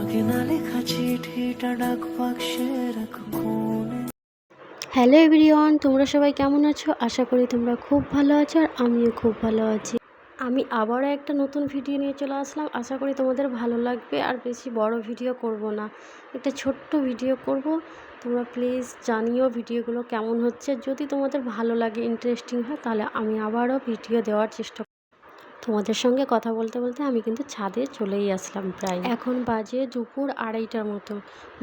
তোমাকে না লেখা চিঠিটা ডাক বাক্সে রাখো কোণে। হ্যালো এভরিওয়ান, তোমরা সবাই কেমন আছো? আশা করি তোমরা খুব ভালো আছো আর আমিও খুব ভালো আছি। আমি আবারও একটা নতুন ভিডিও নিয়ে চলে আসলাম। আশা করি তোমাদের ভালো লাগবে। আর বেশি বড় ভিডিও করব না, একটা ছোট্ট ভিডিও করব। তোমরা প্লিজ জানিও ভিডিওগুলো কেমন হচ্ছে। যদি তোমাদের ভালো লাগে, ইন্টারেস্টিং হয়, তাহলে আমি আবারও ভিডিও দেওয়ার চেষ্টা। তোমাদের সঙ্গে কথা বলতে বলতে আমি কিন্তু ছাদে চলেই আসলাম। প্রায় এখন বাজে দুপুর 2:30টার মতো।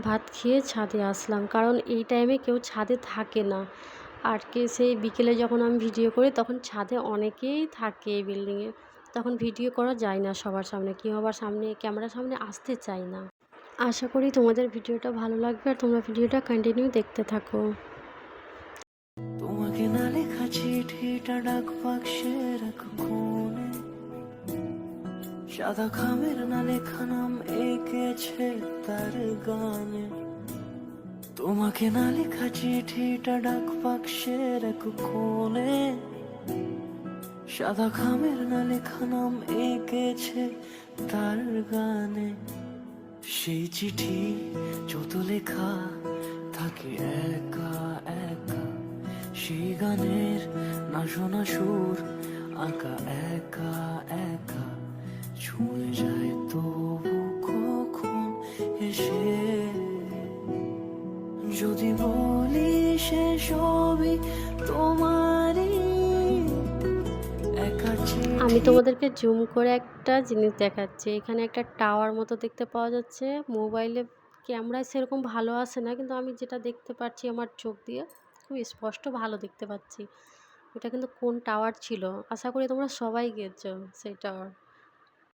ভাত খেয়ে ছাদে আসলাম, কারণ এই টাইমে কেউ ছাদে থাকে না। আর সেই বিকেলে যখন আমি ভিডিও করি তখন ছাদে অনেকেই থাকে এই বিল্ডিংয়ে। তখন ভিডিও করা যায় না সবার সামনে, কেউ আবার সামনে ক্যামেরার সামনে আসতে চায় না। আশা করি তোমাদের ভিডিওটা ভালো লাগবে আর তোমরা ভিডিওটা কন্টিনিউ দেখতে থাকো। তোমাকে না লেখা চিঠিটা ডাক বাক্সে রাখো কোণে। সাদা খামের না লেখা নাম এঁকেছে তার গানে। তোমাকে না লেখা চিঠিটা ডাক বাক্সে রাখো কোণে। সাদা খামের না লেখা নাম এঁকেছে তার গানে। সেই চিঠি যত লেখা থাকে একা একা, সেই গানের না শোনা সুর আঁকা একা একা। ছুঁয়ে যায় তবু কখন এসে, যদি বলি সে সবই তোমারই একা আমি চিঠি। তোমাদেরকে জুম করে একটা জিনিস দেখাচ্ছি। এখানে একটা টাওয়ার মতো দেখতে পাওয়া যাচ্ছে। মোবাইলে ক্যামেরায় সেরকম ভালো আসে না, কিন্তু আমি যেটা দেখতে পাচ্ছি আমার চোখ দিয়ে খুব স্পষ্ট ভালো দেখতে পাচ্ছি। ওটা কিন্তু কোন টাওয়ার ছিল, আশা করি তোমরা সবাই গেছো সেই টাওয়ার।